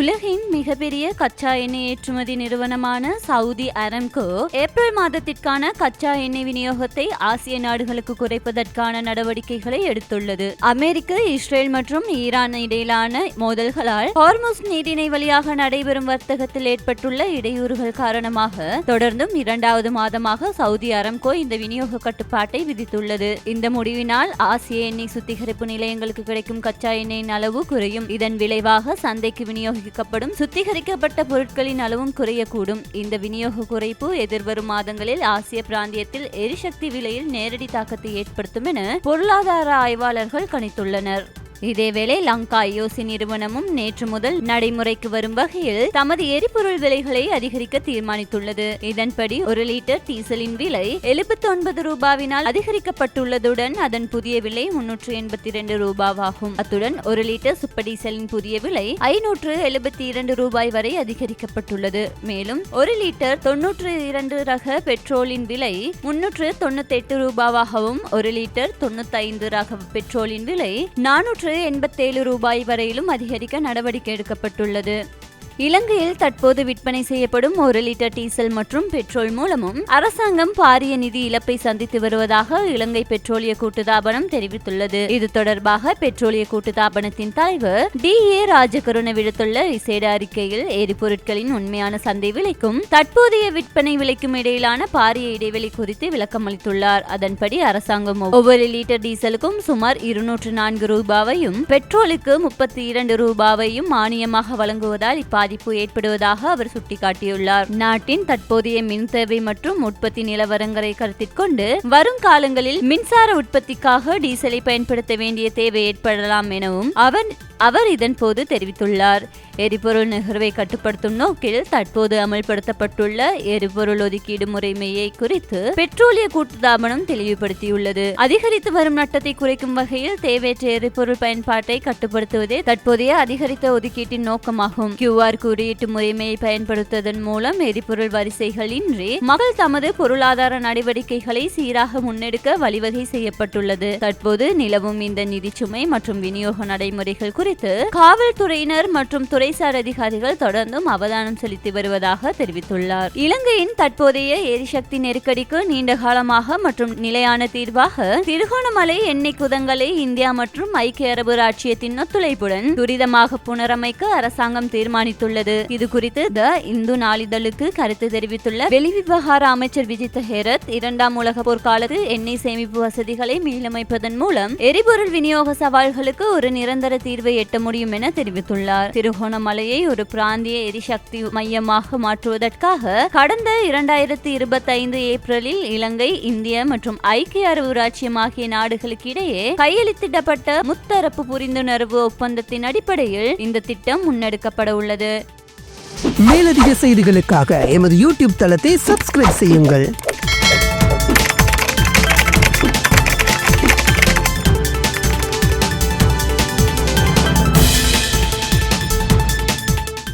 உலகின் மிகப்பெரிய கச்சா எண்ணெய் ஏற்றுமதி நிறுவனமான சவுதி அரம்கோ ஏப்ரல் மாதத்திற்கான கச்சா எண்ணெய் விநியோகத்தை ஆசிய நாடுகளுக்கு குறைப்பதற்கான நடவடிக்கைகளை எடுத்துள்ளது. அமெரிக்க, இஸ்ரேல் மற்றும் ஈரான் இடையிலான மோதல்களால் ஹார்முஸ் நீரிணை வழியாக நடைபெறும் வர்த்தகத்தில் ஏற்பட்டுள்ள இடையூறுகள் காரணமாக தொடர்ந்தும் 2வது மாதமாக சவுதி அரம்கோ இந்த விநியோக கட்டுப்பாட்டை விதித்துள்ளது. இந்த முடிவினால் ஆசிய எண்ணெய் சுத்திகரிப்பு நிலையங்களுக்கு கிடைக்கும் கச்சா எண்ணெயின் அளவு குறையும். இதன் விளைவாக சந்தைக்கு விநியோகிக்கப்படும் சுத்திகரிக்கப்பட்ட பொருட்களின் அளவும் குறையக்கூடும். இந்த விநியோக குறைப்பு எதிர்வரும் மாதங்களில் ஆசிய பிராந்தியத்தில் எரிசக்தி விலையில் நேரடி தாக்கத்தை ஏற்படுத்தும் என பொருளாதார ஆய்வாளர்கள் கணித்துள்ளனர். இதேவேளை லங்கா ஐஓசி நிறுவனமும் நேற்று முதல் நடைமுறைக்கு வரும் வகையில் தமது எரிபொருள் விலைகளை அதிகரிக்க தீர்மானித்துள்ளது. இதன்படி 1 லிட்டர் டீசலின் விலை 79 ரூபாவினால் அதிகரிக்கப்பட்டுள்ளதுடன் அதன் புதிய விலை 382 ரூபாவாகும். அத்துடன் 1 லிட்டர் சூப்பர் டீசலின் புதிய விலை 572 ரூபாய் வரை அதிகரிக்கப்பட்டுள்ளது. மேலும் 1 லிட்டர் 92 ரக பெட்ரோலின் விலை 398 ரூபாவாகவும் 1 லிட்டர் 95 ரக பெட்ரோலின் விலை 487 ரூபாய் வரையிலும் அதிகரிக்க நடவடிக்கை எடுக்கப்பட்டுள்ளது. இலங்கையில் தற்போது விற்பனை செய்யப்படும் 1 லிட்டர் டீசல் மற்றும் பெட்ரோல் மூலமும் அரசாங்கம் பாரிய நிதி இழப்பை சந்தித்து வருவதாக இலங்கை பெட்ரோலிய கூட்டுத்தாபனம் தெரிவித்துள்ளது. இது தொடர்பாக பெட்ரோலிய கூட்டுத்தாபனத்தின் தலைவர் DA ராஜகருண விடுத்துள்ள விசேட அறிக்கையில் எரிபொருட்களின் உண்மையான சந்தை விலைக்கும் தற்போதைய விற்பனை விலைக்கும் இடையிலான பாரிய இடைவெளி குறித்து விளக்கம் அளித்துள்ளார். அதன்படி அரசாங்கம் ஒவ்வொரு லிட்டர் டீசலுக்கும் சுமார் 204 ரூபாவையும் பெட்ரோலுக்கு 32 ரூபாவையும் மானியமாக வழங்குவதால் பாதிப்பு ஏற்படுவதாக அவர் சுட்டிக்காட்டியுள்ளார். நாட்டின் தற்போதைய மின் தேவை மற்றும் உற்பத்தி நிலவரங்களை கருத்தில் கொண்டு வரும் காலங்களில் மின்சார உற்பத்திக்காக டீசலை பயன்படுத்த வேண்டிய தேவை ஏற்படலாம் எனவும் அவர் இதன் போது தெரிவித்துள்ளார். எரிபொருள் நுகர்வை கட்டுப்படுத்தும் நோக்கில் தற்போது அமல்படுத்தப்பட்டுள்ள எரிபொருள் ஒதுக்கீடு முறைமையை குறித்து பெட்ரோலிய கூட்டுத்தாபனம் தெளிவுபடுத்தியுள்ளது. அதிகரித்து வரும் நட்டத்தை குறைக்கும் வகையில் தேவையற்ற எரிபொருள் பயன்பாட்டை கட்டுப்படுத்துவதே தற்போதைய அதிகரித்த ஒதுக்கீட்டின் நோக்கமாகும். QR குறியீட்டு முறைமையை பயன்படுத்துவதன் மூலம் எரிபொருள் வரிசைகள் இன்றி மக்கள் தமது பொருளாதார நடவடிக்கைகளை சீராக முன்னெடுக்க வழிவகை செய்யப்பட்டுள்ளது. தற்போது நிலவும் இந்த நிதிச்சுமை மற்றும் விநியோக நடைமுறைகள் குறித்து காவல்துறையினர் மற்றும் துறைசார் அதிகாரிகள் தொடர்ந்தும் அவதானம் செலுத்தி வருவதாக தெரிவித்துள்ளார். இலங்கையின் தற்போதைய எரிசக்தி நெருக்கடிக்கு நீண்ட காலமாக மற்றும் நிலையான தீர்வாக திருகோணமலை எண்ணெய் குதங்களை இந்தியா மற்றும் ஐக்கிய அரபு ராச்சியத்தின் ஒத்துழைப்புடன் துரிதமாக புனரமைக்க அரசாங்கம் தீர்மானித்துள்ளது. இது குறித்து த இந்து நாளிதழுக்கு கருத்து தெரிவித்துள்ள வெளிவிவகார அமைச்சர் விஜித ஹேரத் 2ஆம் உலக போர் காலத்தில் எண்ணெய் சேமிப்பு வசதிகளை மீளமைப்பதன் மூலம் எரிபொருள் விநியோக சவால்களுக்கு ஒரு நிரந்தர தீர்வை எட்ட முடியும் என தெரிவித்துள்ளார். திருகோணமலையை ஒரு பிராந்திய எரிசக்தி மையமாக மாற்றுவதற்காக கடந்த 2025 ஏப்ரலில் இலங்கை, இந்தியா மற்றும் ஐக்கிய அரபு ராச்சியம் ஆகிய நாடுகளுக்கு இடையே கையெழுத்திடப்பட்ட முத்தரப்பு புரிந்துணர்வு ஒப்பந்தத்தின் அடிப்படையில் இந்த திட்டம் முன்னெடுக்கப்பட உள்ளது. மேலதிக செய்திகளுக்காக எமது YouTube தளத்தை சப்ஸ்கிரைப் செய்யுங்கள்.